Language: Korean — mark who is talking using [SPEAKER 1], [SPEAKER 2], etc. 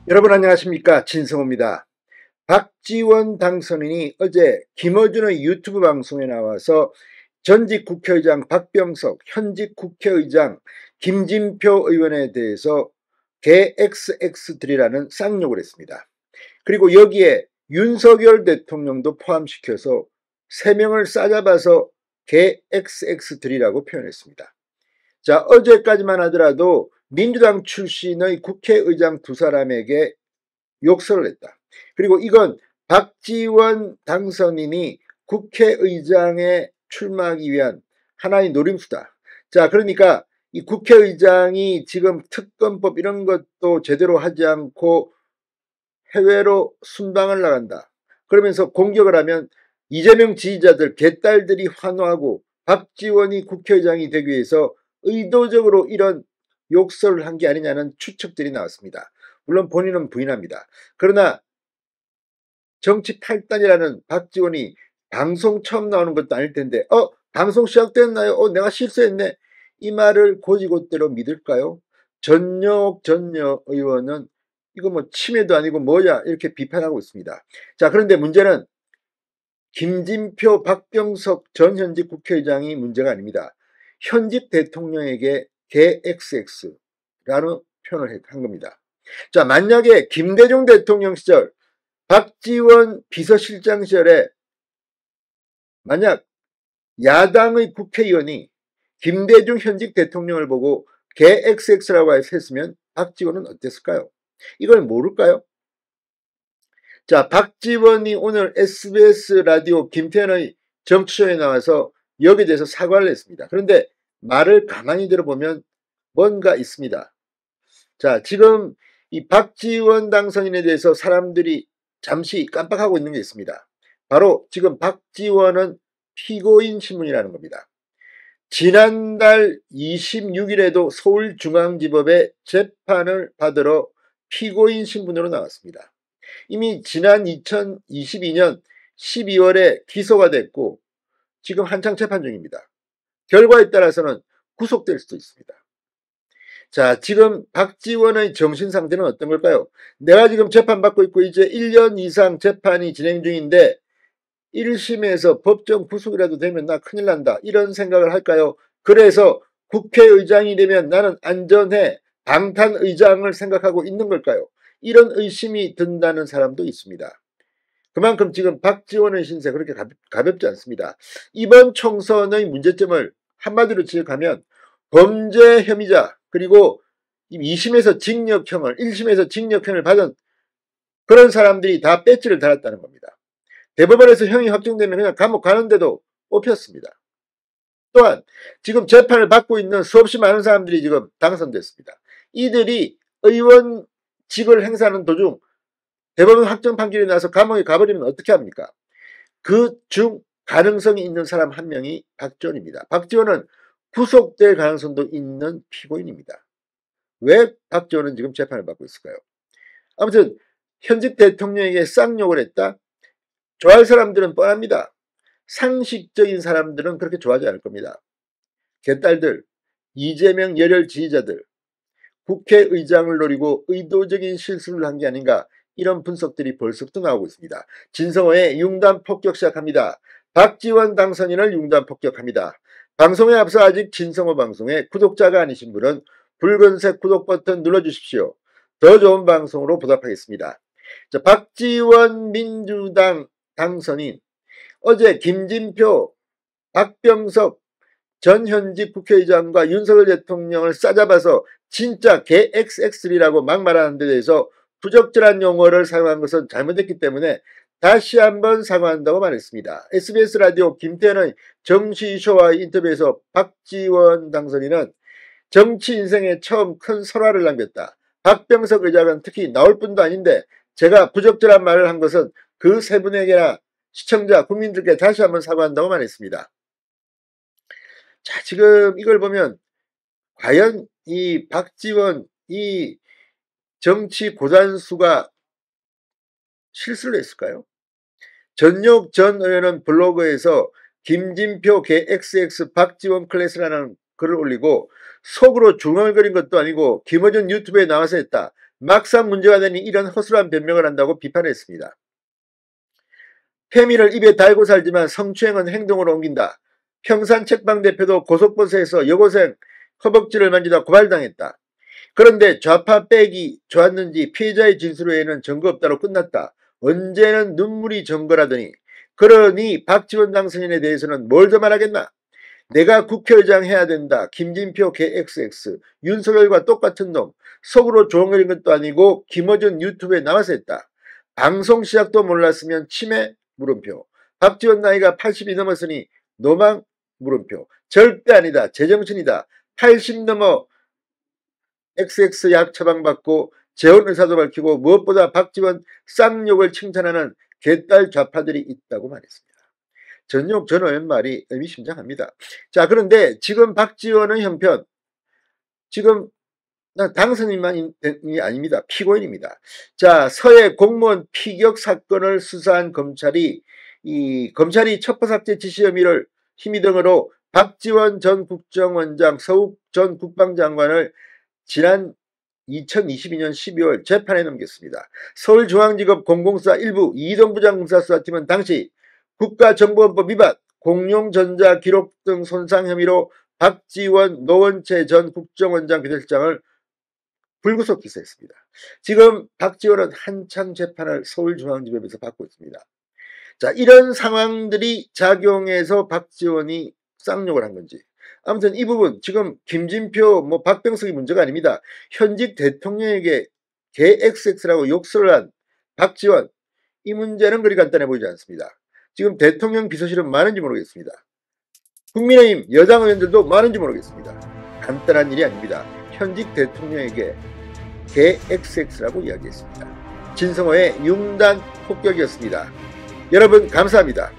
[SPEAKER 1] 여러분 안녕하십니까, 진성호입니다. 박지원 당선인이 어제 김어준의 유튜브 방송에 나와서 전직 국회의장 박병석, 현직 국회의장 김진표 의원에 대해서 개 XX들이라는 쌍욕을 했습니다. 그리고 여기에 윤석열 대통령도 포함시켜서 3명을 싸잡아서 개 XX들이라고 표현했습니다. 자, 어제까지만 하더라도 민주당 출신의 국회의장 2사람에게 욕설을 했다. 그리고 이건 박지원 당선인이 국회의장에 출마하기 위한 하나의 노림수다. 자, 그러니까 이 국회의장이 지금 특검법 이런 것도 제대로 하지 않고 해외로 순방을 나간다. 그러면서 공격을 하면 이재명 지지자들, 개딸들이 환호하고 박지원이 국회의장이 되기 위해서 의도적으로 이런 욕설을 한 게 아니냐는 추측들이 나왔습니다. 물론 본인은 부인합니다. 그러나 정치 탈단이라는 박지원이 방송 처음 나오는 것도 아닐 텐데 방송 시작됐나요? 내가 실수했네. 이 말을 곧이곧대로 믿을까요? 전역 의원은 이거 뭐 침해도 아니고 뭐야 이렇게 비판하고 있습니다. 자, 그런데 문제는 김진표, 박병석 전 현직 국회의장이 문제가 아닙니다. 현직 대통령에게 개 XX라는 표현을 한 겁니다. 자, 만약에 김대중 대통령 시절, 박지원 비서실장 시절에 만약 야당의 국회의원이 김대중 현직 대통령을 보고 개 XX라고 했으면 박지원은 어땠을까요? 이걸 모를까요? 자, 박지원이 오늘 SBS 라디오 김태현의 정치쇼에 나와서 여기에 대해서 사과를 했습니다. 그런데 말을 가만히 들어보면 뭔가 있습니다. 자, 지금 이 박지원 당선인에 대해서 사람들이 잠시 깜빡하고 있는 게 있습니다. 바로 지금 박지원은 피고인 신문이라는 겁니다. 지난달 26일에도 서울중앙지법에 재판을 받으러 피고인 신분으로 나왔습니다. 이미 지난 2022년 12월에 기소가 됐고 지금 한창 재판 중입니다. 결과에 따라서는 구속될 수도 있습니다. 자, 지금 박지원의 정신 상태는 어떤 걸까요? 내가 지금 재판받고 있고 이제 1년 이상 재판이 진행 중인데 1심에서 법정 구속이라도 되면 나 큰일 난다. 이런 생각을 할까요? 그래서 국회의장이 되면 나는 안전해. 방탄의장을 생각하고 있는 걸까요? 이런 의심이 든다는 사람도 있습니다. 그만큼 지금 박지원의 신세 그렇게 가볍지 않습니다. 이번 총선의 문제점을 한마디로 지적하면 범죄 혐의자 그리고 2심에서 징역형을 1심에서 징역형을 받은 그런 사람들이 다 배지를 달았다는 겁니다. 대법원에서 형이 확정되면 그냥 감옥 가는데도 뽑혔습니다. 또한 지금 재판을 받고 있는 수없이 많은 사람들이 지금 당선됐습니다. 이들이 의원직을 행사하는 도중 대법원 확정 판결이 나서 감옥에 가버리면 어떻게 합니까? 그 중 가능성이 있는 사람 한 명이 박지원입니다. 박지원은 구속될 가능성도 있는 피고인입니다. 왜 박지원은 지금 재판을 받고 있을까요? 아무튼 현직 대통령에게 쌍욕을 했다? 좋아할 사람들은 뻔합니다. 상식적인 사람들은 그렇게 좋아하지 않을 겁니다. 개딸들, 이재명 열혈 지지자들, 국회의장을 노리고 의도적인 실수를 한 게 아닌가 이런 분석들이 벌써부터 나오고 있습니다. 진성호의 융단 폭격 시작합니다. 박지원 당선인을 융단 폭격합니다. 방송에 앞서 아직 진성호 방송에 구독자가 아니신 분은 붉은색 구독 버튼 눌러주십시오. 더 좋은 방송으로 보답하겠습니다. 자, 박지원 민주당 당선인 어제 김진표, 박병석 전 현직 국회의장과 윤석열 대통령을 싸잡아서 진짜 개 XX이라고 막 말하는 데 대해서 부적절한 용어를 사용한 것은 잘못했기 때문에 다시 한번 사과한다고 말했습니다. SBS 라디오 김태현의 정치쇼와의 인터뷰에서 박지원 당선인은 정치 인생에 처음 큰 설화를 남겼다. 박병석 의장은 특히 나올 뿐도 아닌데 제가 부적절한 말을 한 것은 그 세 분에게나 시청자, 국민들께 다시 한번 사과한다고 말했습니다. 자, 지금 이걸 보면 과연 이 박지원, 이 정치 고단수가 실수를 했을까요? 전역 전 의원은 블로그에서 김진표 개 XX 박지원 클래스라는 글을 올리고 속으로 중얼거린 것도 아니고 김어준 유튜브에 나와서 했다. 막상 문제가 되니 이런 허술한 변명을 한다고 비판했습니다. 페미를 입에 달고 살지만 성추행은 행동으로 옮긴다. 평산 책방 대표도 고속버스에서 여고생 허벅지를 만지다 고발당했다. 그런데 좌파 백이 좋았는지 피해자의 진술 외에는 증거 없다로 끝났다. 언제는 눈물이 증거라더니 그러니 박지원 당선인에 대해서는 뭘 더 말하겠나. 내가 국회의장 해야 된다. 김진표 개 XX 윤석열과 똑같은 놈. 속으로 조롱거린 것도 아니고 김어준 유튜브에 나와서 했다. 방송 시작도 몰랐으면 치매 물음표. 박지원 나이가 80이 넘었으니 노망 물음표. 절대 아니다. 제정신이다. 80 넘어 XX 약 처방받고 재혼 의사도 밝히고 무엇보다 박지원 쌍욕을 칭찬하는 개딸 좌파들이 있다고 말했습니다. 전용 전호연 말이 의미심장합니다. 자, 그런데 지금 박지원의 형편, 지금 당선인만이 아닙니다. 피고인입니다. 자, 서해 공무원 피격 사건을 수사한 검찰이 첩보삭제 지시 혐의를 힘의 등으로 박지원 전 국정원장, 서욱 전 국방장관을 지난 2022년 12월 재판에 넘겼습니다. 서울중앙지법 공공수사 1부 이동부장 공사수사팀은 당시 국가정보원법 위반, 공용전자기록 등 손상 혐의로 박지원, 노원채 전 국정원장 비서실장을 불구속 기소했습니다. 지금 박지원은 한창 재판을 서울중앙지법에서 받고 있습니다. 자, 이런 상황들이 작용해서 박지원이 쌍욕을 한 건지. 아무튼 이 부분 지금 김진표 박병석이 문제가 아닙니다. 현직 대통령에게 개 XX라고 욕설을 한 박지원, 이 문제는 그리 간단해 보이지 않습니다. 지금 대통령 비서실은 많은지 모르겠습니다. 국민의힘 여당 의원들도 많은지 모르겠습니다. 간단한 일이 아닙니다. 현직 대통령에게 개 XX라고 이야기했습니다. 진성호의 융단 폭격이었습니다. 여러분 감사합니다.